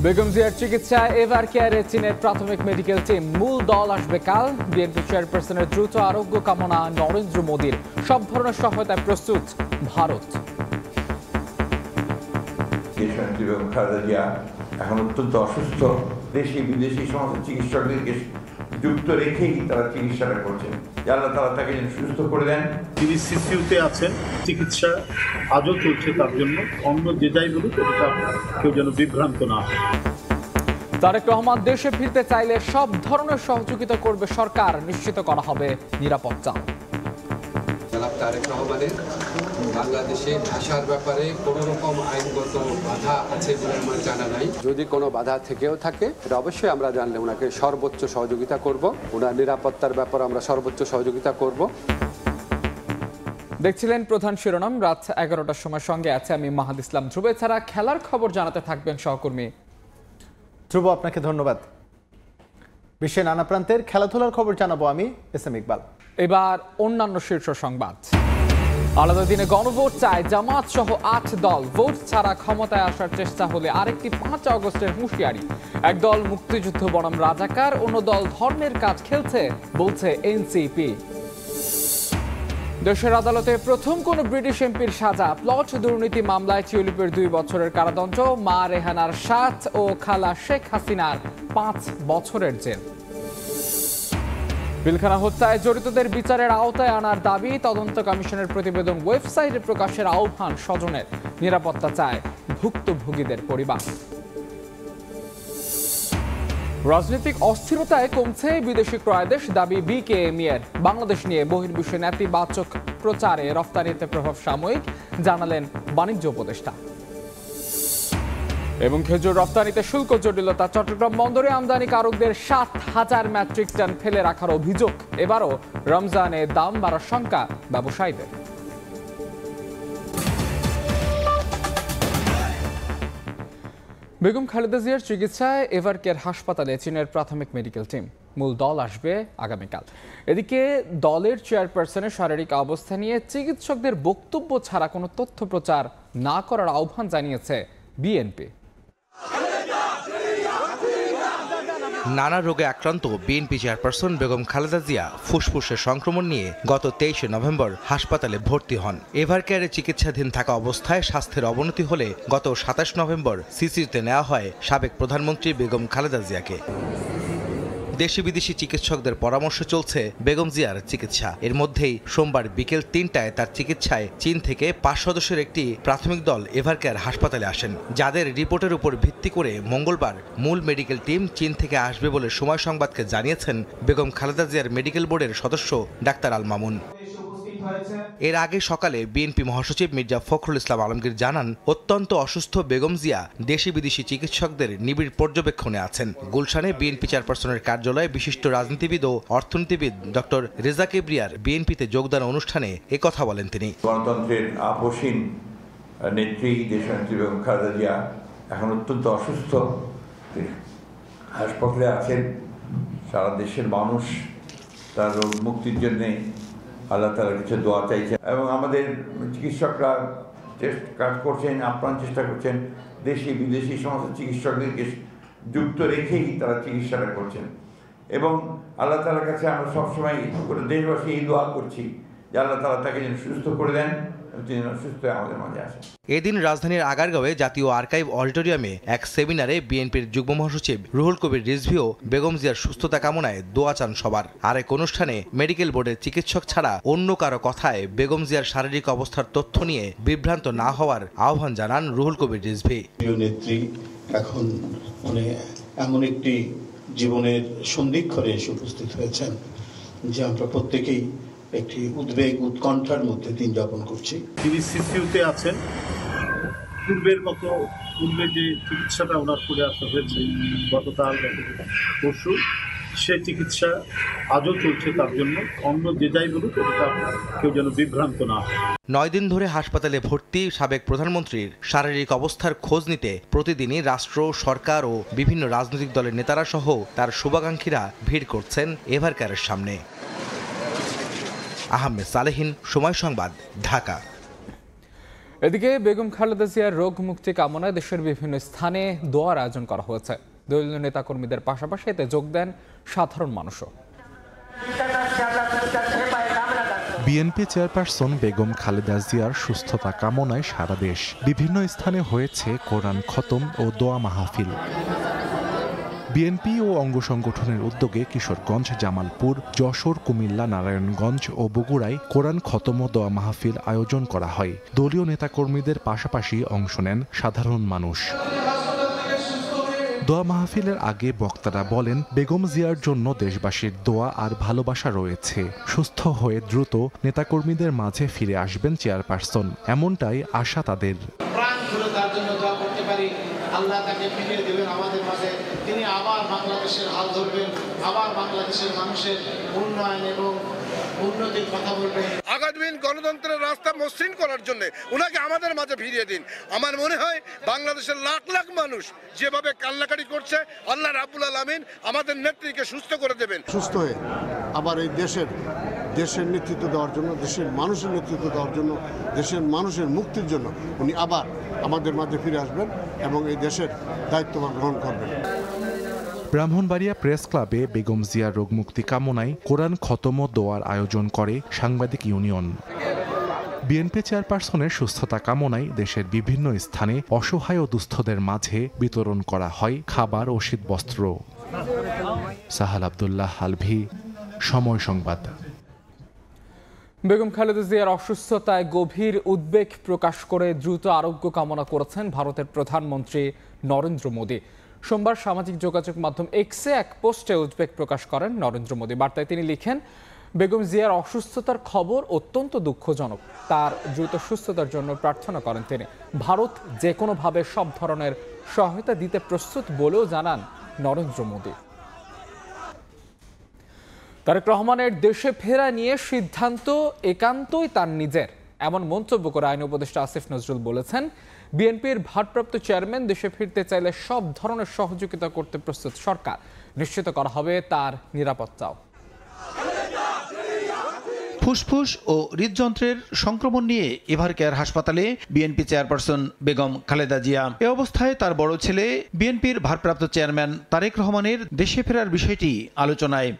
বেগম জিয়ার চিকিৎসায় এভার কেয়ারে চীনের প্রাথমিক মেডিকেল টিম। মূল দল আসবে কাল। বিএনপি চেয়ারপারসনের দ্রুত আরোগ্য কামনা নরেন্দ্র মোদীর। সব ধরনের সহায়তায় প্রস্তুত ভারত। বেগম খালেদা জিয়া এখন অত্যন্ত অসুস্থ। দেশি বিদেশি সমস্ত চিকিৎসকদেরকে যুক্ত রেখেই তারা চিকিৎসাটা করছেন। আল্লাহ তাআলা তাকে যেন সুস্থ করে দেন। তিনি সিসিউতে আছেন, চিকিৎসা আজও চলছে তার জন্য। অন্য যে যাই বলুক, এটা কেউ যেন বিভ্রান্ত না হয়। তারেক রহমান দেশে ফিরতে চাইলে সব ধরনের সহযোগিতা করবে সরকার। নিশ্চিত করা হবে নিরাপত্তা। তারেক রহমানের বাংলাদেশে আসার ব্যাপারে কোনো রকম আইনগত বাধা আছে বলে আমার জানা নাই। যদি কোনো বাধা থেকেও থাকে, এটা অবশ্যই আমরা জানলে ওনাকে সর্বোচ্চ সহযোগিতা করব। ওনার নিরাপত্তার ব্যাপারে আমরা সর্বোচ্চ সহযোগিতা করব। দেখছিলেন প্রধান শিরোনাম। রাত 11টার সময় সঙ্গে আছে আমি মাহাদ ইসলাম ধ্রুব। ছাড়া খেলার খবর জানাতে থাকবেন সহকর্মী ধ্রুব। আপনাকে ধন্যবাদ। বিশ্বের নানা প্রান্তের খেলাধুলার খবর জানাবো আমি এসএম ইকবাল। এবার অন্যান্য শীর্ষ সংবাদ। আলাদা দিনে গণভোট চায় জামাত সহ 8 দল। ভোট ছাড়া ক্ষমতায় আসার চেষ্টা হলে আরেকটি 5 আগস্টের হুঁশিয়ারি। এক দল মুক্তিযুদ্ধ বনাম রাজাকার, অন্য দল ধর্মের কাজ খেলছে বলছে এনসিপি। দেশের আদালতে প্রথম কোন ব্রিটিশ এমপির সাজা। প্লট দুর্নীতি মামলায় টিউলিপের 2 বছরের কারাদণ্ড। মা রেহানার 7 ও খালা শেখ হাসিনার 5 বছরের জেল। পিলখানা হত্যায় জড়িতদের বিচারের আওতায় আনার দাবি। তদন্ত কমিশনের প্রতিবেদন ওয়েবসাইটে প্রকাশের আহ্বান স্বজনের। নিরাপত্তা চায় ভুক্তভোগীদের পরিবার। রাজনৈতিক অস্থিরতায় কমছে বিদেশি ক্রয়াদেশ, দাবি বিকেএমই এর। বাংলাদেশ নিয়ে বহির্বিশ্বে নেতিবাচক প্রচারে রফতানিতে প্রভাব সাময়িক, জানালেন বাণিজ্য উপদেষ্টা। এবং খেজুর রফতানিতে শুল্ক জটিলতা। চট্টগ্রাম বন্দরে আমদানিকারকদের 7,000 মেট্রিক টন ফেলে রাখার অভিযোগ। এবারও রমজানে দাম বাড়ার শঙ্কা ব্যবসায়ীদের। বেগম খালেদা জিয়ার চিকিৎসায় এভার কেয়ার হাসপাতালে চীনের প্রাথমিক মেডিকেল টিম। মূল দল আসবে আগামীকাল। এদিকে দলের চেয়ারপারসনের শারীরিক অবস্থা নিয়ে চিকিৎসকদের বক্তব্য ছাড়া কোনো তথ্য প্রচার না করার আহ্বান জানিয়েছে বিএনপি। নানা রোগে আক্রান্ত বিএনপি চেয়ারপারসন বেগম খালেদা জিয়া ফুসফুসের সংক্রমণ নিয়ে গত 23 নভেম্বর হাসপাতালে ভর্তি হন। এভার কেয়ারে চিকিৎসাধীন থাকা অবস্থায় স্বাস্থ্যের অবনতি হলে গত 27 নভেম্বর সিসিউতে নেওয়া হয় সাবেক প্রধানমন্ত্রী বেগম খালেদা জিয়াকে। দেশি বিদেশি চিকিৎসকদের পরামর্শে চলছে বেগম জিয়ার চিকিৎসা। এর মধ্যেই সোমবার বিকেল 3টায় তার চিকিৎসায় চীন থেকে 5 সদস্যের একটি প্রাথমিক দল এভার কেয়ার হাসপাতালে আসেন, যাদের রিপোর্টের উপর ভিত্তি করে মঙ্গলবার মূল মেডিকেল টিম চীন থেকে আসবে বলে সময় সংবাদকে জানিয়েছেন বেগম খালেদা জিয়ার মেডিকেল বোর্ডের সদস্য ডাক্তার আল মামুন। এর আগে সকালে বিএনপি মহাসচিব মির্জা ফখরুল ইসলাম আলমগীর জানান, অত্যন্ত অসুস্থ বেগম জিয়া দেশি বিদেশি চিকিৎসকদের নিবিড় পর্যবেক্ষণে আছেন। গুলশানে বিএনপি চেয়ারপারসনের কার্যালয়ে বিশিষ্ট রাজনীতিবিদ ও অর্থনীতিবিদ ডক্টর রেজা কিবরিয়ার বিএনপিতে যোগদান অনুষ্ঠানে একথা বলেন তিনি। গণতন্ত্রের আপসীন নেত্রী দেশনেত্রী বেগম খালেদা জিয়া এখন অত্যন্ত অসুস্থ, হাসপাতালে আছেন। সারা দেশের মানুষ তার রোগ মুক্তির জন্যে আল্লাহ তাআলার কাছে দোয়া চাইছেন এবং আমাদের চিকিৎসকরা কাজ করছেন, আপ্রাণ চেষ্টা করছেন। দেশি বিদেশি সমস্ত চিকিৎসকদেরকে যুক্ত রেখেই তারা চিকিৎসাটা করছেন এবং আল্লাহ তাআলার কাছে আমরা সবসময় দেশবাসী এই দোয়া করছি যে আল্লাহ তাআলা তাকে যেন সুস্থ করে দেন, তিনি সুস্থ আমাদের মাঝে আসেন। এদিন রাজধানীর আগারগাঁওয়ে জাতীয় আর্কাইভ অডিটোরিয়ামে এক সেমিনারে বিএনপির যুগ্ম মহাসচিব রুহুল কবির রিজভীও বেগম জিয়ার সুস্থতা কামনায় দোয়া চান সবার। আরেক অনুষ্ঠানে মেডিকেল বোর্ডের চিকিৎসক ছাড়া অন্য কারো কথায় বেগম জিয়ার শারীরিক অবস্থার তথ্য নিয়ে বিভ্রান্ত না হওয়ার আহ্বান জানান রুহুল কবির রিজভী। নেত্রী এখন এমন একটি জীবনের সন্ধিক্ষণে এসে উপস্থিত হয়েছেন যে আমরা প্রত্যেকেই একটি উদ্বেগ উৎকণ্ঠার মধ্যে দিন যাপন করছি। তিনি সিসিউতে আছেন। পূর্বে যে চিকিৎসাটা ওনার করে আসা হয়েছে গতকাল পরশু, সে চিকিৎসা আজও চলছে তার জন্য। অন্য যে যাই বলুক, এটা কেউ যেন বিভ্রান্ত না হয়। 9 দিন ধরে হাসপাতালে ভর্তি সাবেক প্রধানমন্ত্রীর শারীরিক অবস্থার খোঁজ নিতে প্রতিদিনই রাষ্ট্র, সরকার ও বিভিন্ন রাজনৈতিক দলের নেতারা সহ তার শুভাকাঙ্ক্ষীরা ভিড় করছেন এভার কেয়ারের সামনে। আহমেদ সালেহিন, সময় সংবাদ, ঢাকা। এদিকে বেগম খালেদা জিয়ার রোগ মুক্তি কামনায় দেশের বিভিন্ন স্থানে দোয়ার আয়োজন করা হয়েছে। দলীয় নেতাকর্মীদের পাশাপাশি এতে যোগ দেন সাধারণ মানুষও। বিএনপি চেয়ারপারসন বেগম খালেদা জিয়ার সুস্থতা কামনায় সারা দেশ বিভিন্ন স্থানে হয়েছে কোরআন খতম ও দোয়া মাহফিল। বিএনপি ও অঙ্গ সংগঠনের উদ্যোগে কিশোরগঞ্জ, জামালপুর, যশোর, কুমিল্লা, নারায়ণগঞ্জ ও বগুড়ায় কোরআন খতম ও দোয়া মাহফিল আয়োজন করা হয়। দলীয় নেতাকর্মীদের পাশাপাশি অংশ নেন সাধারণ মানুষ। দোয়া মাহফিলের আগে বক্তারা বলেন, বেগম জিয়ার জন্য দেশবাসীর দোয়া আর ভালোবাসা রয়েছে। সুস্থ হয়ে দ্রুত নেতাকর্মীদের মাঝে ফিরে আসবেন চেয়ারপারসন, এমনটাই আশা তাদের। প্রাণ খুলে তার জন্য দোয়া করতে পারি, আল্লাহ তাকে ফিরিয়ে দেবেন আমাদের মাঝে। তিনি আবার বাংলাদেশের হাল ধরবেন, আবার বাংলাদেশের মানুষের উন্নয়ন এবং উন্নতির কথা বলবেন। আগামী দিন গণতন্ত্রের রাস্তা মসৃণ করার জন্য উনাকে আমাদের মাঝে ফিরিয়ে দিন। আমার মনে হয় বাংলাদেশের লাখ লাখ মানুষ যেভাবে কান্নাকাটি করছে, আল্লাহ রাব্বুল আলামিন আমাদের নেত্রীকে সুস্থ করে দেবেন। সুস্থ হয়ে আবার এই দেশের নেতৃত্ব দেওয়ার জন্য, দেশের মানুষের নেতৃত্ব দেওয়ার জন্য, দেশের মানুষের মুক্তির জন্য উনি আবার আমাদের মাঝে ফিরে আসবেন এবং এই দেশের দায়িত্বভার গ্রহণ করবেন। ব্রাহ্মণবাড়িয়া প্রেস ক্লাবে বেগম জিয়ার রোগমুক্তি কামনায় কোরআন খতম ও দোয়ার আয়োজন করে সাংবাদিক ইউনিয়ন। বিএনপি চেয়ারপারসনের সুস্থতা কামনায় দেশের বিভিন্ন স্থানে অসহায় ও দুস্থদের মাঝে বিতরণ করা হয় খাবার ও শীতবস্ত্র। সাহাল আব্দুল্লাহ আলভি, সময় সংবাদ। বেগম খালেদা জিয়ার অসুস্থতায় গভীর উদ্বেগ প্রকাশ করে দ্রুত আরোগ্য কামনা করেছেন ভারতের প্রধানমন্ত্রী নরেন্দ্র মোদী। সোমবার সামাজিক যোগাযোগ মাধ্যম এক্সে এক পোস্টে উদ্বেগ প্রকাশ করেন নরেন্দ্র মোদী। বার্তায় তিনি লিখেন, বেগম জিয়ার অসুস্থতার খবর অত্যন্ত দুঃখজনক। তার দ্রুত সুস্থতার জন্য প্রার্থনা করেন তিনি। ভারত যে কোনোভাবে সব ধরনের সহায়তা দিতে প্রস্তুত বলেও জানান নরেন্দ্র মোদী। তারেক রহমানের দেশে ফেরা নিয়ে সিদ্ধান্ত একান্তই তার নিজের, এমন মন্তব্য করে আইন উপদেষ্টা আসিফ নজরুল বলেছেন, বিএনপির ভারপ্রাপ্ত চেয়ারম্যান দেশে ফিরতে চাইলে সব ধরনের সহযোগিতা করতে প্রস্তুত সরকার। নিশ্চিত করা হবে তার নিরাপত্তাও। ফুসফুস ও হৃদযন্ত্রের সংক্রমণ নিয়ে এভার কেয়ার হাসপাতালে বিএনপি চেয়ারপারসন বেগম খালেদা জিয়া। এ অবস্থায় তার বড় ছেলে বিএনপির ভারপ্রাপ্ত চেয়ারম্যান তারেক রহমানের দেশে ফেরার বিষয়টি আলোচনায়।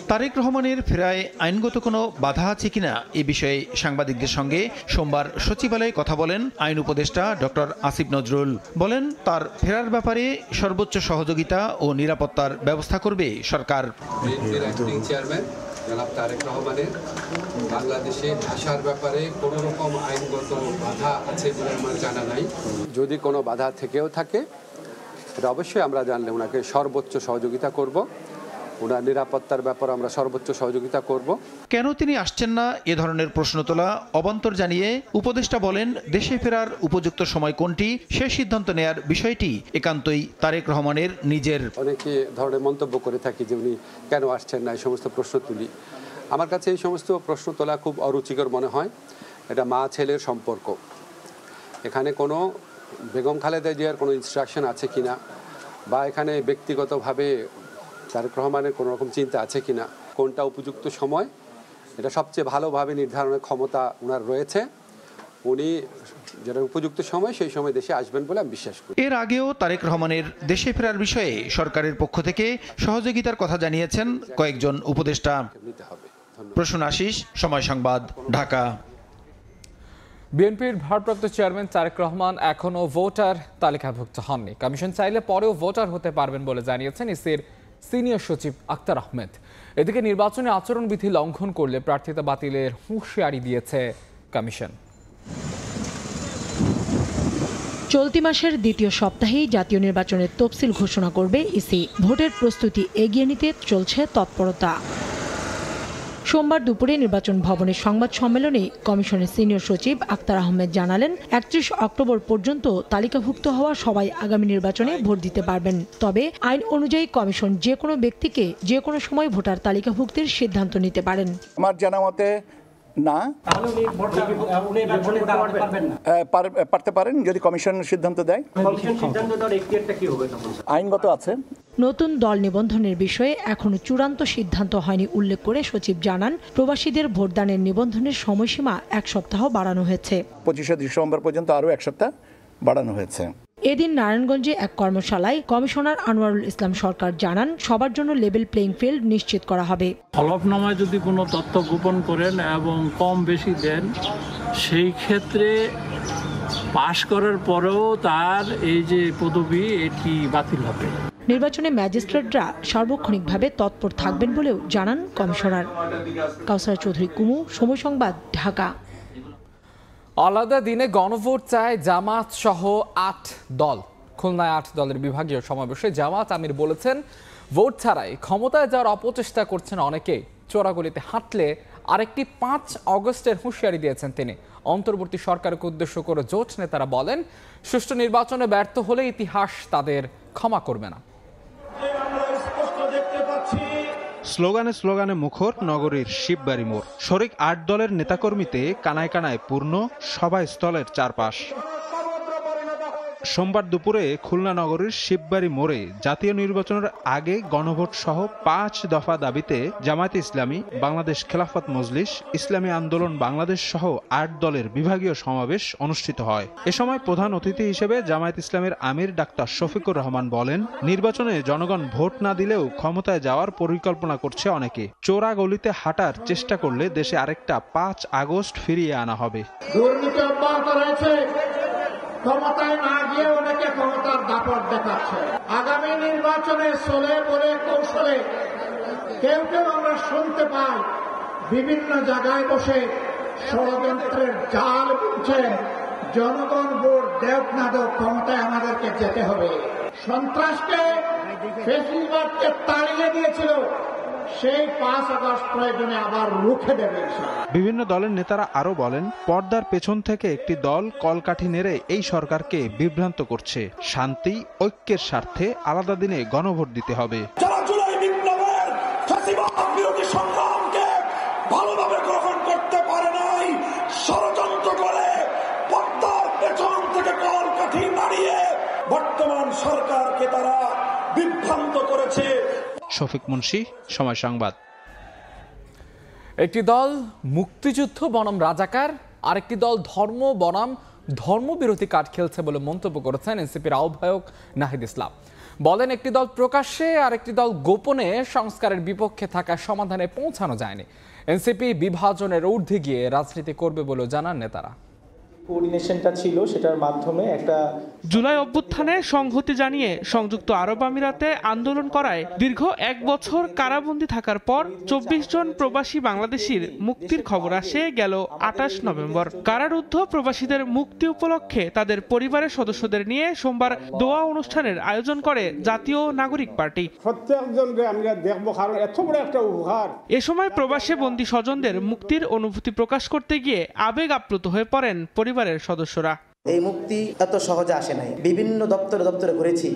তারেক রহমানের ফেরায় আইনগত কোনো বাধা আছে কিনা এ বিষয়ে সাংবাদিকদের সঙ্গে সোমবার সচিবালয়ে কথা বলেন আইন উপদেষ্টা ডক্টর আসিফ নজরুল। বলেন, তার ফেরার ব্যাপারে সর্বোচ্চ সহযোগিতা ও নিরাপত্তার ব্যবস্থা করবে সরকার। বিএনপির অ্যাক্টিং চেয়ারম্যান জনাব তারেক রহমানের বাংলাদেশে আসার ব্যাপারে কোনো রকম আইনগত বাধা আছে বলে আমার জানা নাই। যদি কোনো বাধা থেকেও থাকে এটা অবশ্যই আমরা জানলে ওনাকে সর্বোচ্চ সহযোগিতা করব। ওনার নিরাপত্তার ব্যাপারে আমরা সর্বোচ্চ সহযোগিতা করব। কেন তিনি আসছেন না এ ধরনের প্রশ্ন তোলা অবান্তর জানিয়ে উপদেষ্টা বলেন, দেশে ফেরার উপযুক্ত সময় কোনটি সে সিদ্ধান্ত নেয়ার বিষয়টি একান্তই তারেক রহমানের নিজের। অনেকে ধরনের মন্তব্য করে থাকি যে উনি কেন আসছেন না, এই সমস্ত প্রশ্ন তুলি। আমার কাছে এই সমস্ত প্রশ্ন তোলা খুব অরুচিকর মনে হয়। এটা মা ছেলের সম্পর্ক, এখানে কোনো বেগম খালেদা জিয়ার কোনো ইনস্ট্রাকশন আছে কিনা বা এখানে ব্যক্তিগতভাবে তারেক রহমানের কোনো রকম চিন্তা আছে কিনা, কোনটা উপযুক্ত সময়, এটা সবচেয়ে ভালোভাবে নির্ধারণের ক্ষমতা ওনার রয়েছে। উনি যেটা উপযুক্ত সময় সেই সময় দেশে আসবেন বলে আমি বিশ্বাস করি। এর আগেও তারেক রহমানের দেশে ফেরার বিষয়ে সরকারের পক্ষ থেকে সহযোগিতার কথা জানিয়েছেন কয়েকজন উপদেষ্টা। প্রসূন আশিস, সময় সংবাদ, ঢাকা। বিএনপির ভারপ্রাপ্ত চেয়ারম্যান তারেক রহমান এখনও ভোটার তালিকাভুক্ত হননি। কমিশন চাইলে পরেও ভোটার হতে পারবেন বলে জানিয়েছেন ইসির সিনিয়র সচিব আক্তার আহমেদ। এদিকে নির্বাচনী আচরণবিধি লঙ্ঘন করলে প্রার্থিতা বাতিলের হুঁশিয়ারি দিয়েছে কমিশন। চলতি মাসের দ্বিতীয় সপ্তাহেই জাতীয় নির্বাচনের তফসিল ঘোষণা করবে ইসি। ভোটের প্রস্তুতি এগিয়ে নিতে চলছে তৎপরতা। সোমবার দুপুরে নির্বাচন ভবনের সংবাদ সম্মেলনে কমিশনের সিনিয়র সচিব আক্তার আহমেদ জানালেন, 31 অক্টোবর পর্যন্ত তালিকাভুক্ত হওয়া সবাই আগামী নির্বাচনে ভোট দিতে পারবেন। তবে আইন অনুযায়ী কমিশন যে কোনো ব্যক্তিকে যে কোনো সময় ভোটার তালিকাভুক্তির সিদ্ধান্ত নিতে পারেন। আমার জানা মতে না, পারতে পারেন যদি কমিশন সিদ্ধান্ত দেয়। আইনগত আছে। নতুন দল নিবন্ধনের বিষয়ে এখনো চূড়ান্ত সিদ্ধান্ত হয়নি উল্লেখ করে সচিব জানান, প্রবাসীদের ভোটদানের নিবন্ধনের সময়সীমা 1 সপ্তাহ বাড়ানো হয়েছে। 25শে ডিসেম্বর পর্যন্ত আরও 1 সপ্তাহ বাড়ানো হয়েছে। এদিন নারায়ণগঞ্জে এক কর্মশালায় কমিশনার আনোয়ারুল ইসলাম সরকার জানান, সবার জন্য লেভেল প্লেইং ফিল্ড নিশ্চিত করা হবে। হলফনামায় যদি কোনো তথ্য গোপন করেন এবং কম বেশি দেন, সেই ক্ষেত্রে পাশ করার পরেও তার এই যে পদবি এটি বাতিল হবে। নির্বাচনে ম্যাজিস্ট্রেটরা সার্বক্ষণিকভাবে তৎপর থাকবেন বলেও জানান কমিশনার। কাউসার চৌধুরী কুমু, সময় সংবাদ, ঢাকা। আলাদা দিনে গণভোট চায় জামাত সহ 8 দল। খুলনায় 8 দলের বিভাগীয় সমাবেশে জামাত আমির বলেছেন, ভোট ছাড়াই ক্ষমতায় যাওয়ার অপচেষ্টা করছেন অনেকেই। চোরাগলিতে হাঁটলে আরেকটি 5 অগস্টের হুঁশিয়ারি দিয়েছেন তিনি। অন্তর্বর্তী সরকারকে উদ্দেশ্য করে জোট নেতারা বলেন, সুষ্ঠু নির্বাচনে ব্যর্থ হলে ইতিহাস তাদের ক্ষমা করবে না। স্লোগানে স্লোগানে মুখর নগরীর শিববাড়ি মোড়। শরিক 8 দলের নেতাকর্মীতে কানায় কানায় পূর্ণ সভাস্থলের চারপাশ। সোমবার দুপুরে খুলনা নগরীর শিববাড়ি মোড়ে জাতীয় নির্বাচনের আগে গণভোট সহ 5 দফা দাবিতে জামায়াতে ইসলামী, বাংলাদেশ খেলাফত মজলিস, ইসলামী আন্দোলন বাংলাদেশ সহ 8 দলের বিভাগীয় সমাবেশ অনুষ্ঠিত হয়। এ সময় প্রধান অতিথি হিসেবে জামায়াত ইসলামের আমির ডাক্তার শফিকুর রহমান বলেন, নির্বাচনে জনগণ ভোট না দিলেও ক্ষমতায় যাওয়ার পরিকল্পনা করছে অনেকে। চোরা গলিতে হাঁটার চেষ্টা করলে দেশে আরেকটা 5 আগস্ট ফিরিয়ে আনা হবে। ক্ষমতায় না গিয়ে অনেকে ক্ষমতার দাপট দেখাচ্ছে। আগামী নির্বাচনে চলে বলে কৌশলে কেউ কেউ আমরা শুনতে পাই বিভিন্ন জায়গায় বসে ষড়যন্ত্রের জাল বুনছেন। জনগণ ভোট দেখ না দেখ ক্ষমতায় আমাদেরকে যেতে হবে। সন্ত্রাসকে, ফ্যাসিবাদকে তাড়িয়ে দিয়েছিল, সেই 5 আগস্ট প্রয়োজনে আবার রুখে দেবে। বিভিন্ন দলের নেতারা আরো বলেন, পর্দার পেছন থেকে একটি দল কলকাঠি নেড়ে এই সরকারকে বিভ্রান্ত করছে। শান্তি ঐক্যের স্বার্থে আলাদা দিনে গণভোট দিতে হবে। যারা জুলাই বিপ্লবের ফ্যাসিবাদ বিরোধী সংগ্রামকে ভালোভাবে গ্রহণ করতে পারে নাই, ষড়যন্ত্র করে পর্দার পেছন থেকে কলকাঠি নাড়িয়ে বর্তমান সরকারকে তারা বিভ্রান্ত করেছে। শফিক মুন্সি, সময় সংবাদ। একটি দল মুক্তিযুদ্ধ বনাম রাজাকার, আরেকটি দল ধর্ম বনাম ধর্মবিরোধী কার্ড খেলছে বলে মন্তব্য করেছেন এনসিপির আহ্বায়ক নাহিদ ইসলাম। বলেন, একটি দল প্রকাশ্যে আরেকটি দল গোপনে সংস্কারের বিপক্ষে থাকা সমাধানে পৌঁছানো যায়নি। এনসিপি বিভাজনের ঊর্ধ্বে গিয়ে রাজনীতি করবে বলে জানান নেতারা। কোঅর্ডিনেশনটা ছিল, সেটার মাধ্যমে একটা জুলাই অভ্যুত্থানে সংহতি জানিয়ে সংযুক্ত আরব আমিরাতে আন্দোলন করায় দীর্ঘ 1 বছর কারাবন্দী থাকার পর 24 জন প্রবাসী বাংলাদেশির মুক্তির খবর আসে গেল 28 নভেম্বর। কারারুদ্ধ প্রবাসীদের মুক্তি উপলক্ষে তাদের পরিবারের সদস্যদের নিয়ে সোমবার দোয়া অনুষ্ঠানের আয়োজন করে জাতীয় নাগরিক পার্টি। প্রত্যেকজনকে আমরা দেখব, কারণ এত বড় একটা উপহার। এ সময় প্রবাসে বন্দী স্বজনদের মুক্তির অনুভূতি প্রকাশ করতে গিয়ে আবেগ আপ্লুত হয়ে পড়েন পরিবারের সদস্যরা। এই মুক্তি এত সহজে আসে নাই। বিভিন্ন দপ্তরে ঘুরেছি,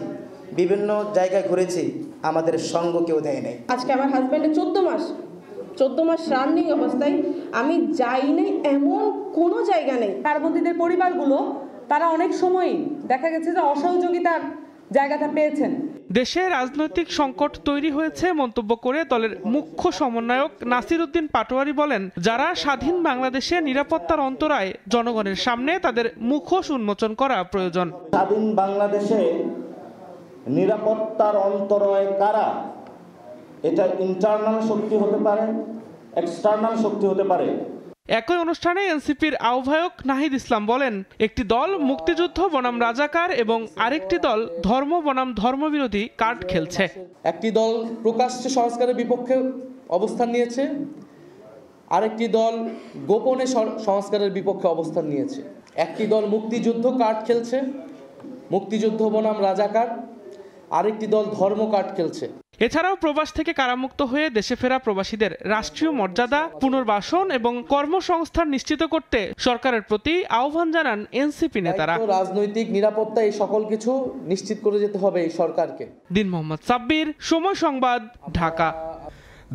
বিভিন্ন জায়গায় ঘুরেছি, আমাদের সঙ্গ কেউ দেয় নাই। আজকে আমার হাজব্যান্ডের 14 মাস রানিং অবস্থায় আমি যাই নাই এমন কোনো জায়গা নেই। কারাবন্দীদের পরিবারগুলো তারা অনেক সময়ই দেখা গেছে যে অসহযোগিতার জায়গাটা পেয়েছেন। দেশে রাজনৈতিক সংকট তৈরি হয়েছে মন্তব্য করে দলের মুখ্য সমন্বয়ক নাসির উদ্দিন পাটোয়ারি বলেন, যারা স্বাধীন বাংলাদেশে নিরাপত্তার অন্তরায় জনগণের সামনে তাদের মুখোশ উন্মোচন করা প্রয়োজন। স্বাধীন বাংলাদেশে নিরাপত্তার অন্তরায় কারা? এটা ইন্টারনাল শক্তি হতে পারে, এক্সটার্নাল শক্তি হতে পারে। একই অনুষ্ঠানে এনসিপির আহ্বায়ক নাহিদ ইসলাম বলেন, একটি দল মুক্তিযুদ্ধ বনাম রাজাকার এবং আরেকটি দল ধর্ম বনাম ধর্মবিরোধী কার্ড খেলছে। একটি দল প্রকাশ্যে সংস্কারের বিপক্ষে অবস্থান নিয়েছে, আরেকটি দল গোপনে সংস্কারের বিপক্ষে অবস্থান নিয়েছে। একটি দল মুক্তিযুদ্ধ কার্ড খেলছে, মুক্তিযুদ্ধ বনাম রাজাকার, আরেকটি দল ধর্ম কার্ড খেলছে। এছাড়াও প্রবাস থেকে কারামুক্ত হয়ে দেশে ফেরা প্রবাসীদের রাষ্ট্রীয় মর্যাদা, পুনর্বাসন এবং কর্মসংস্থান নিশ্চিত করতে সরকারের প্রতি আহ্বান জানান এনসিপি নেতারা। রাজনৈতিক নিরাপত্তা এই সকল কিছু নিশ্চিত করে যেতে হবে এই সরকারকে। দিন মোহাম্মদ সাব্বির, সময় সংবাদ, ঢাকা।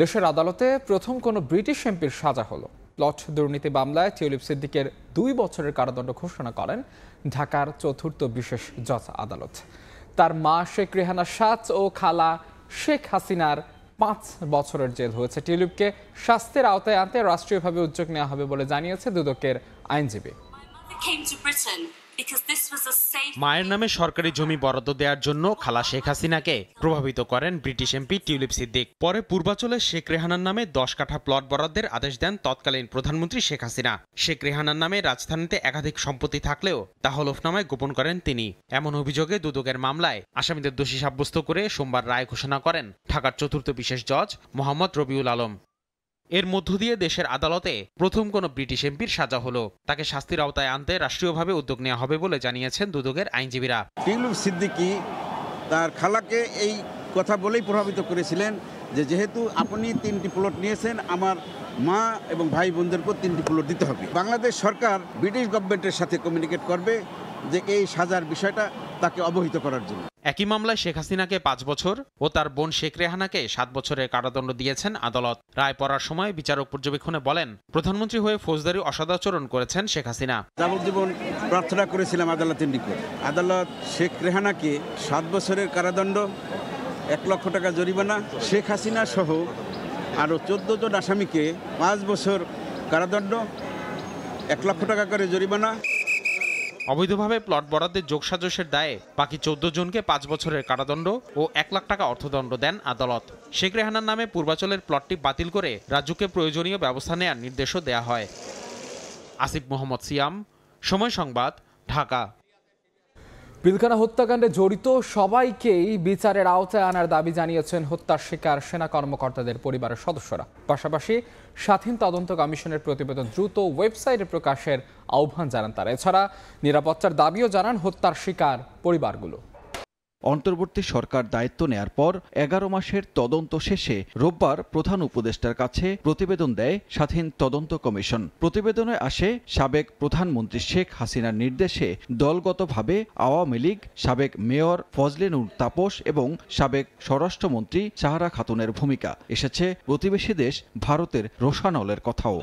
দেশের আদালতে প্রথম কোনো ব্রিটিশ এমপির সাজা হলো। প্লট দুর্নীতি মামলায় টিউলিপ সিদ্দিকের 2 বছরের কারাদণ্ড ঘোষণা করেন ঢাকার 4র্থ বিশেষ জজ আদালত। তার মা শেখ রেহানা 7 ও খালা শেখ হাসিনার 5 বছরের জেল হয়েছে। টিউলিপকে শাস্তির আওতায় আনতে রাষ্ট্রীয়ভাবে উদ্যোগ নেওয়া হবে বলে জানিয়েছে দুদকের আইনজীবী। মায়ের নামে সরকারি জমি বরাদ্দ দেওয়ার জন্য খালা শেখ হাসিনাকে প্রভাবিত করেন ব্রিটিশ এমপি টিউলিপ সিদ্দিক। পরে পূর্বাচলে শেখ রেহানার নামে 10 কাঠা প্লট বরাদ্দের আদেশ দেন তৎকালীন প্রধানমন্ত্রী শেখ হাসিনা। শেখ রেহানার নামে রাজধানীতে একাধিক সম্পত্তি থাকলেও তা হলফনামায় গোপন করেন তিনি। এমন অভিযোগে দুদকের মামলায় আসামিদের দোষী সাব্যস্ত করে সোমবার রায় ঘোষণা করেন ঢাকার 4র্থ বিশেষ জজ মোহাম্মদ রবিউল আলম। এর মধ্য দিয়ে দেশের আদালতে প্রথম কোনো ব্রিটিশ এমপির সাজা হলো। তাকে শাস্তির আওতায় আনতে রাষ্ট্রীয়ভাবে উদ্যোগ নেওয়া হবে বলে জানিয়েছেন দুদকের আইনজীবীরা। টিউলিপ সিদ্দিকী তার খালাকে এই কথা বলেই প্রভাবিত করেছিলেন যে যেহেতু আপনি 3টি প্লট নিয়েছেন, আমার মা এবং ভাই বোনদেরকেও 3টি প্লট দিতে হবে। বাংলাদেশ সরকার ব্রিটিশ গভর্নমেন্টের সাথে কমিউনিকেট করবে যে এই সাজার বিষয়টা তাকে অবহিত করার জন্য। একই মামলায় শেখ হাসিনাকে 5 বছর ও তার বোন শেখ রেহানাকে 7 বছরের কারাদণ্ড দিয়েছেন আদালত। রায় পড়ার সময় বিচারক পর্যবেক্ষণে বলেন, প্রধানমন্ত্রী হয়ে ফৌজদারি অসদাচরণ করেছেন শেখ হাসিনা। যাবজ্জীবন প্রার্থনা করেছিলাম আদালতের নিকট। আদালত শেখ রেহানাকে 7 বছরের কারাদণ্ড, 1 লক্ষ টাকা জরিমানা, শেখ হাসিনা সহ আরও 14 জন আসামিকে 5 বছর কারাদণ্ড, 1 লক্ষ টাকা করে জরিমানা। অবৈধভাবে প্লট বরাদ্দের যোগসাজশের দায়ে বাকি 14 জনকে 5 বছরের কারাদণ্ড ও 1 লাখ টাকা অর্থদণ্ড দেন আদালত। শেখ রেহানার নামে পূর্বাচলের প্লটটি বাতিল করে রাজ্যকে প্রয়োজনীয় ব্যবস্থা নেওয়ার নির্দেশও দেয়া হয়। আসিফ মোহাম্মদ সিয়াম, সময় সংবাদ, ঢাকা। পিলখানা হত্যাকাণ্ডে জড়িত সবাইকেই বিচারের আওতায় আনার দাবি জানিয়েছেন হত্যার শিকার সেনা কর্মকর্তাদের পরিবারের সদস্যরা। পাশাপাশি স্বাধীন তদন্ত কমিশনের প্রতিবেদন দ্রুত ওয়েবসাইটে প্রকাশের আহ্বান জানান তারা। এছাড়া নিরাপত্তার দাবিও জানান হত্যার শিকার পরিবারগুলো। অন্তর্বর্তী সরকার দায়িত্ব নেয়ার পর 11 মাসের তদন্ত শেষে রোববার প্রধান উপদেষ্টার কাছে প্রতিবেদন দেয় স্বাধীন তদন্ত কমিশন। প্রতিবেদনে আসে সাবেক প্রধানমন্ত্রী শেখ হাসিনার নির্দেশে দলগতভাবে আওয়ামী লীগ, সাবেক মেয়র ফজলে নূর তাপস এবং সাবেক স্বরাষ্ট্রমন্ত্রী সাহারা খাতুনের ভূমিকা। এসেছে প্রতিবেশী দেশ ভারতের রোশানলের কথাও।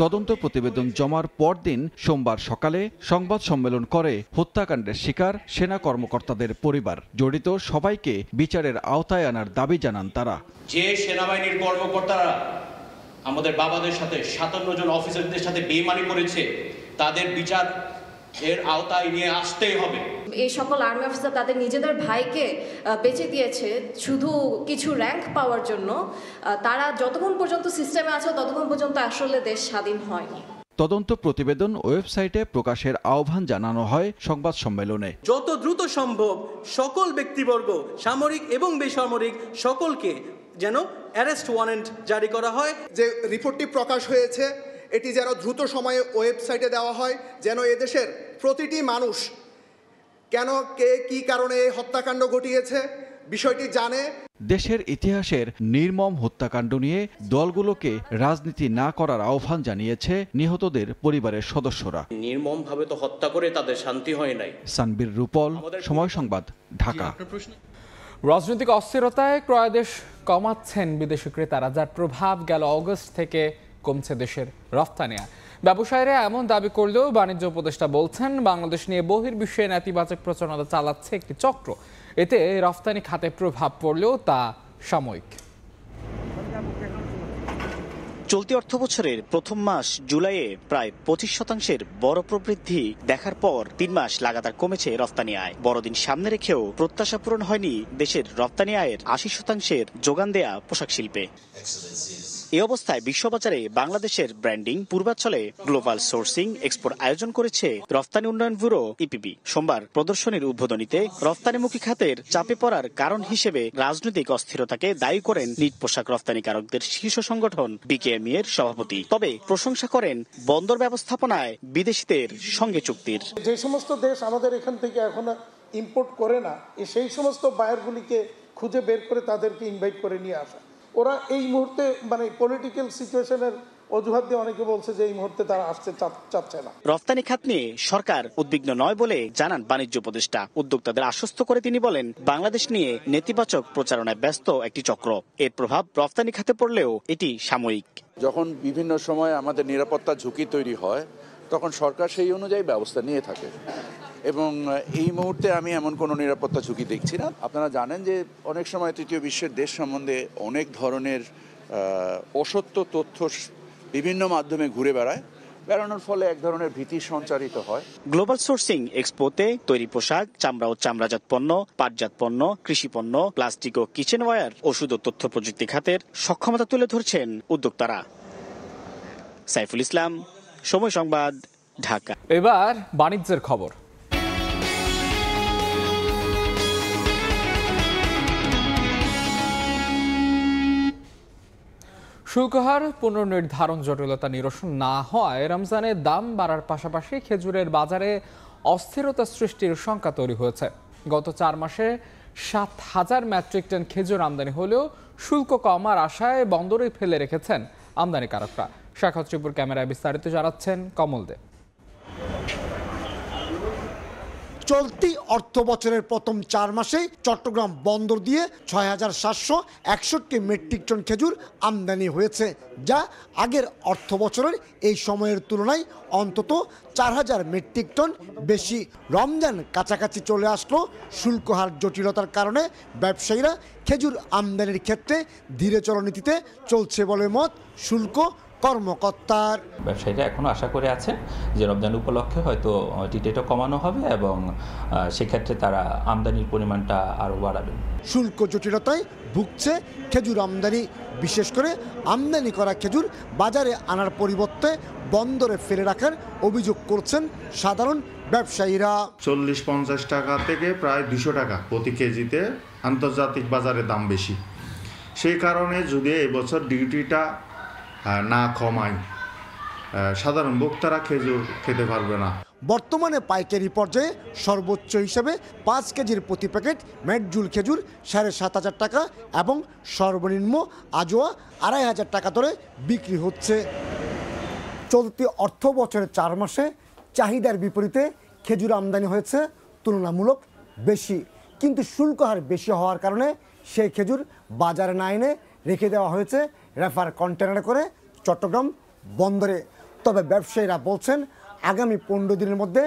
তদন্ত প্রতিবেদন জমার পরদিন সোমবার সকালে সংবাদ সম্মেলন করে হত্যাকাণ্ডের শিকার সেনা কর্মকর্তাদের পরিবার। জড়িত সবাইকে বিচারের আওতায় আনার দাবি জানান তারা। যে সেনাবাহিনীর কর্মকর্তারা আমাদের বাবাদের সাথে 57 জন অফিসারদের সাথে বেইমানি করেছে, তাদের বিচার এর আওতায় নিয়ে আসতেই হবে। এই সকল আর্মি অফিসার তাদের নিজেদের ভাইকে বেঁচে দিয়েছে শুধু কিছু র্যাঙ্ক পাওয়ার জন্য। তারা যতক্ষণ পর্যন্ত সিস্টেমে আছে ততক্ষণ পর্যন্ত আসলে দেশ স্বাধীন হয়নি। তদন্ত প্রতিবেদন ওয়েবসাইটে প্রকাশের আহ্বান জানানো হয় সংবাদ সম্মেলনে। যত দ্রুত সম্ভব সকল ব্যক্তিবর্গ, সামরিক এবং বেসামরিক সকলকে যেন অ্যারেস্ট ওয়ারেন্ট জারি করা হয়। যে রিপোর্টটি প্রকাশ হয়েছে এটি যেন দ্রুত সময়ে ওয়েবসাইটে দেওয়া হয়, যেন এদেশের প্রতিটি মানুষ কেন কে কী কারণে এই হত্যাকাণ্ড ঘটিয়েছে বিষয়টি জানে। দেশের ইতিহাসের নির্মম হত্যাকাণ্ড নিয়ে দলগুলোকে রাজনীতি না করার আহ্বান জানিয়েছে নিহতদের পরিবারের সদস্যরা। নির্মমভাবে তো হত্যা করে তাদের শান্তি হয় নাই। সানবীর রূপল, সময় সংবাদ, ঢাকা। রাজনৈতিক অস্থিরতায় ক্রয়াদেশ কমাচ্ছেন বিদেশি ক্রেতারা, যার প্রভাব গেল অগস্ট থেকে কমছে দেশের রফতানি। ব্যবসায়ীরা এমন দাবি করলেও বাণিজ্য উপদেষ্টা বলছেন বাংলাদেশ নিয়ে বহির্বিশ্বে নেতিবাচক প্রচারণা চালাচ্ছে একটি চক্র। এতে রফতানি খাতে প্রভাব পড়লেও তা সাময়িক। চলতি অর্থবছরের প্রথম মাস জুলাইয়ে প্রায় 25% বড় প্রবৃদ্ধি দেখার পর 3 মাস লাগাতার কমেছে রফতানি আয়। বড়দিন সামনে রেখেও প্রত্যাশা পূরণ হয়নি দেশের রফতানি আয়ের 80% যোগান দেয়া পোশাক শিল্পে। এই অবস্থায় বিশ্ববাজারে বাংলাদেশের ব্র্যান্ডিং পূর্বাঞ্চলে গ্লোবাল সোর্সিং এক্সপোর আয়োজন করেছে রফতানি উন্নয়ন ব্যুরো ইপিবি। সোমবার প্রদর্শনীর উদ্বোধনীতে রফতানিমুখী খাতের চাপে পড়ার কারণ হিসেবে রাজনৈতিক অস্থিরতাকে দায়ী করেন নিট পোশাক রফতানিকারকদের শীর্ষ সংগঠন বিকেএমই এর সভাপতি। তবে প্রশংসা করেন বন্দর ব্যবস্থাপনায় বিদেশিদের সঙ্গে চুক্তির। যে সমস্ত দেশ আমাদের এখান থেকে এখন ইম্পোর্ট করে না, সেই সমস্ত বায়ারগুলিকে খুঁজে বের করে তাদেরকে ইনভাইট করে নিয়ে আসা। ওরা এই মুহূর্তে মানে পলিটিক্যাল সিচুয়েশনের অজুহাত দিয়ে অনেকে বলছে যে এই মুহূর্তে তারা আসতে চাচ্ছে না। রফতানি খাত নিয়ে সরকার উদ্বিগ্ন নয় বলে জানান বাণিজ্য উপদেষ্টা। উদ্যোক্তাদের আশ্বস্ত করে তিনি বলেন, বাংলাদেশ নিয়ে নেতিবাচক প্রচারণায় ব্যস্ত একটি চক্র। এর প্রভাব রফতানি খাতে পড়লেও এটি সাময়িক। যখন বিভিন্ন সময় আমাদের নিরাপত্তা ঝুঁকি তৈরি হয় তখন সরকার সেই অনুযায়ী ব্যবস্থা নিয়ে থাকে এবং এই মুহূর্তে আমি এমন কোনো নিরাপত্তা ঝুঁকি দেখছি না। আপনারা জানেন যে অনেক সময় তৃতীয় বিশ্বের দেশ সম্বন্ধে অনেক ধরনের অসত্য তথ্য বিভিন্ন মাধ্যমে ঘুরে বেড়ানোর ফলে এক ধরনের ভীতি সঞ্চারিত হয়। গ্লোবাল সোর্সিং এক্সপোতে তৈরি পোশাক, চামড়া ও চামড়াজাত পণ্য, পাটজাত পণ্য, কৃষি পণ্য, প্লাস্টিক ও কিচেন ওয়্যার, ওষুধ ও তথ্য প্রযুক্তি খাতের সক্ষমতা তুলে ধরছেন উদ্যোক্তারা। সাইফুল ইসলাম, সময় সংবাদ, ঢাকা। এবার বাণিজ্যের খবর। শুল্কহার পুনর্নির্ধারণ জটিলতা নিরসন না হওয়ায় রমজানের দাম বাড়ার পাশাপাশি খেজুরের বাজারে অস্থিরতা সৃষ্টির শঙ্কা তৈরি হয়েছে। গত 4 মাসে 7,000 মেট্রিক টন খেজুর আমদানি হলেও শুল্ক কমার আশায় বন্দরে ফেলে রেখেছেন আমদানিকারকরা। শাখাত ত্রিপুর ক্যামেরায় বিস্তারিত জানাচ্ছেন কমল দে। চলতি অর্থ বছরের প্রথম 4 মাসে চট্টগ্রাম বন্দর দিয়ে 6,761 মেট্রিক টন খেজুর আমদানি হয়েছে, যা আগের অর্থ বছরের এই সময়ের তুলনায় অন্তত 4,000 মেট্রিক টন বেশি। রমজান কাছাকাছি চলে আসলো, শুল্কহার জটিলতার কারণে ব্যবসায়ীরা খেজুর আমদানির ক্ষেত্রে ধীরে চলনীতিতে চলছে বলে মত শুল্ক কর্মকর্তার। ব্যবসায়ীরা এখনো আশা করে আছে যে রমজান উপলক্ষে হয়তো টিটেটা কমানো হবে এবং সেক্ষেত্রে তারা আমদানির পরিমাণটা আরও বাড়াবে। শুল্ক জটিলতায় ভুগছে খেজুর আমদানি, বিশেষ করে আমদানি করা খেজুর বাজারে আনার পরিবর্তে বন্দরে ফেলে রাখার অভিযোগ করছেন সাধারণ ব্যবসায়ীরা। 40-50 টাকা থেকে প্রায় 200 টাকা প্রতি কেজিতে আন্তর্জাতিক বাজারে দাম বেশি। সেই কারণে যদি এবছর ডিউটিটা না কমায় সাধারণ ভোক্তারা খেজুর খেতে পারবে না। বর্তমানে পাইকারি পর্যায়ে সর্বোচ্চ হিসেবে 5 কেজির প্রতি প্যাকেট মেটজুল খেজুর 7,500 টাকা এবং সর্বনিম্ন আজোয়া 2,500 টাকা দরে বিক্রি হচ্ছে। চলতি অর্থ বছরের 4 মাসে চাহিদার বিপরীতে খেজুর আমদানি হয়েছে তুলনামূলক বেশি, কিন্তু শুল্ক হার বেশি হওয়ার কারণে সেই খেজুর বাজারে না এনে রেখে দেওয়া হয়েছে রেফার কন্টেনারে করে চট্টগ্রাম বন্দরে। তবে ব্যবসায়ীরা বলছেন আগামী 15 দিনের মধ্যে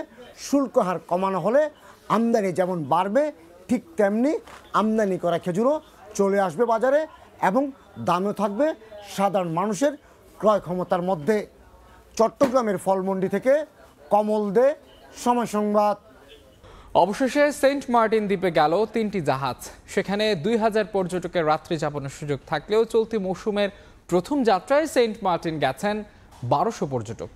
শুল্ক হার কমানো হলে আমদানি যেমন বাড়বে ঠিক তেমনি আমদানি করা খেজুরও চলে আসবে বাজারে এবং দামও থাকবে সাধারণ মানুষের ক্রয় ক্ষমতার মধ্যে। চট্টগ্রামের ফলমন্ডি থেকে কমল দে, সময় সংবাদ। অবশেষে সেন্ট মার্টিন দ্বীপে গেল 3টি জাহাজ। সেখানে 2,000 পর্যটকের রাত্রি যাপনের সুযোগ থাকলেও চলতি মৌসুমের প্রথম যাত্রায় সেন্ট মার্টিন গেছেন 1200 পর্যটক।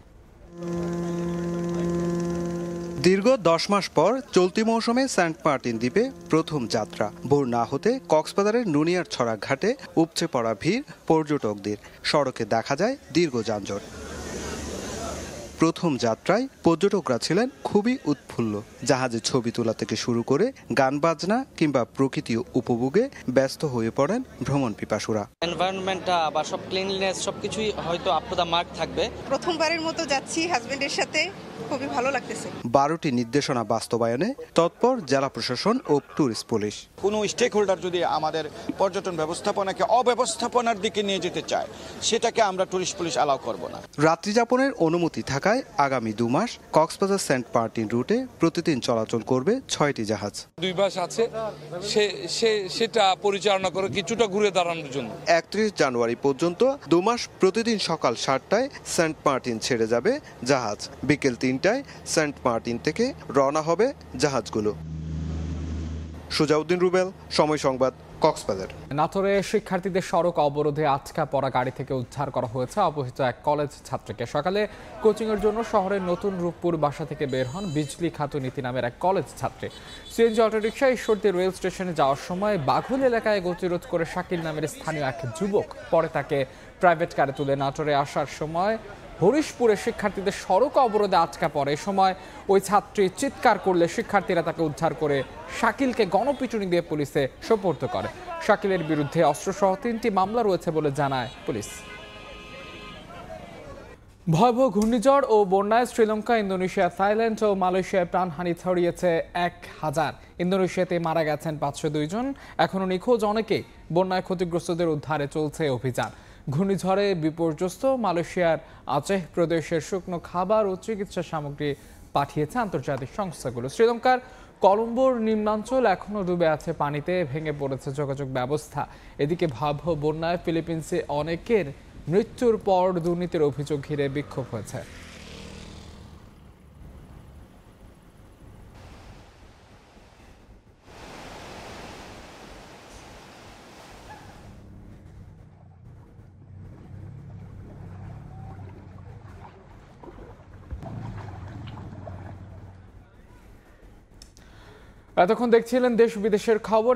দীর্ঘ 10 মাস পর চলতি মৌসুমে সেন্ট মার্টিন দ্বীপে প্রথম যাত্রা। ভোর না হতে কক্সবাজারের নুনিয়ার ছড়া ঘাটে উপচে পড়া ভিড় পর্যটকদের। সড়কে দেখা যায় দীর্ঘ যানজট। প্রথম যাত্রায় পর্যটকরা ছিলেন খুবই উৎফুল্ল। জাহাজে ছবি তোলা থেকে শুরু করে গান বাজনা কিংবা প্রকৃতি উপভোগে ব্যস্ত হয়ে পড়েন ভ্রমণ পিপাসুরা। এনভায়রনমেন্টটা বা সব ক্লিনলিনেস সবকিছুই হয়তো আপ টু দ্য মার্ক থাকবে। প্রথমবারের মতো যাচ্ছি হাজবেন্ডের সাথে, খুবই ভালো লাগতেছে। 12টি নির্দেশনা বাস্তবায়নে তৎপর জেলা প্রশাসন ও ট্যুরিস্ট পুলিশ। কোনো স্টেক হোল্ডার যদি আমাদের পর্যটন ব্যবস্থাপনাকে অব্যবস্থাপনার দিকে নিয়ে যেতে চায়, সেটাকে আমরা ট্যুরিস্ট পুলিশ অ্যালাউ করব না। রাত্রিযাপনের অনুমতি থাকায় আগামী 2 মাস কক্সবাজার সেন্ট মার্টিন রুটে প্রতিদিন চলাচল করবে 6টি জাহাজ। 2 মাস আছে, সেটা পরিচালনা করে কিছুটা ঘুরে দাঁড়ানোর জন্য 31 জানুয়ারি পর্যন্ত 2 মাস প্রতিদিন সকাল 7টায় সেন্ট মার্টিন ছেড়ে যাবে জাহাজ। বিকেল 3টায় সেন্ট মার্টিন থেকে রওনা হবে জাহাজগুলো। সুজাউদ্দিন রুবেল, সময় সংবাদ, কক্সবাজার। নাটোরে শিক্ষার্থীদের সড়ক অবরোধে আটকা পড়া গাড়ি থেকে উদ্ধার করা হয়েছে অপহৃত এক কলেজ ছাত্রীকে। সকালে কোচিংয়ের জন্য শহরের নতুন রূপপুর বাসা থেকে বের হন বিজলি খাতুন নীতি নামের এক কলেজ ছাত্রী। সিএনজি অটোরিকশা ঈশ্বরদী রেল স্টেশনে যাওয়ার সময় বাঘুল এলাকায় গতিরোধ করে শাকিল নামের স্থানীয় এক যুবক পরে তাকে প্রাইভেট কারে তুলে নাটোরে আসার সময় হরিশপুরে শিক্ষার্থীদের সড়ক অবরোধে আটকা পড়ে। এ সময় ওই ছাত্রী চিৎকার করলে শিক্ষার্থীরা তাকে উদ্ধার করে শাকিলকে গণপিটুনি দিয়ে পুলিশে সোপর্দ করে। শাকিলের বিরুদ্ধে অস্ত্রসহ 3টি মামলা রয়েছে বলে জানায় পুলিশ। ভয়াবহ ঘূর্ণিঝড় ও বন্যায় শ্রীলঙ্কা, ইন্দোনেশিয়া, থাইল্যান্ড ও মালয়েশিয়ায় প্রাণহানি ছড়িয়েছে 1000। ইন্দোনেশিয়াতে মারা গেছেন 502 জন। এখনও নিখোঁজ অনেকে। বন্যায় ক্ষতিগ্রস্তদের উদ্ধারে চলছে অভিযান। ঘূর্ণিঝড়ে বিপর্যস্ত মালয়েশিয়ার আচেহ প্রদেশের শুকনো খাবার ও চিকিৎসা সামগ্রী পাঠিয়েছে আন্তর্জাতিক সংস্থাগুলো। শ্রীলঙ্কার কলম্বোর নিম্নাঞ্চল এখনও ডুবে আছে পানিতে, ভেঙে পড়েছে যোগাযোগ ব্যবস্থা। এদিকে ভয়াবহ বন্যায় ফিলিপিন্সে অনেকের মৃত্যুর পর দুর্নীতির অভিযোগ ঘিরে বিক্ষোভ হয়েছে। এতক্ষণ দেখছিলেন দেশ বিদেশের খবর।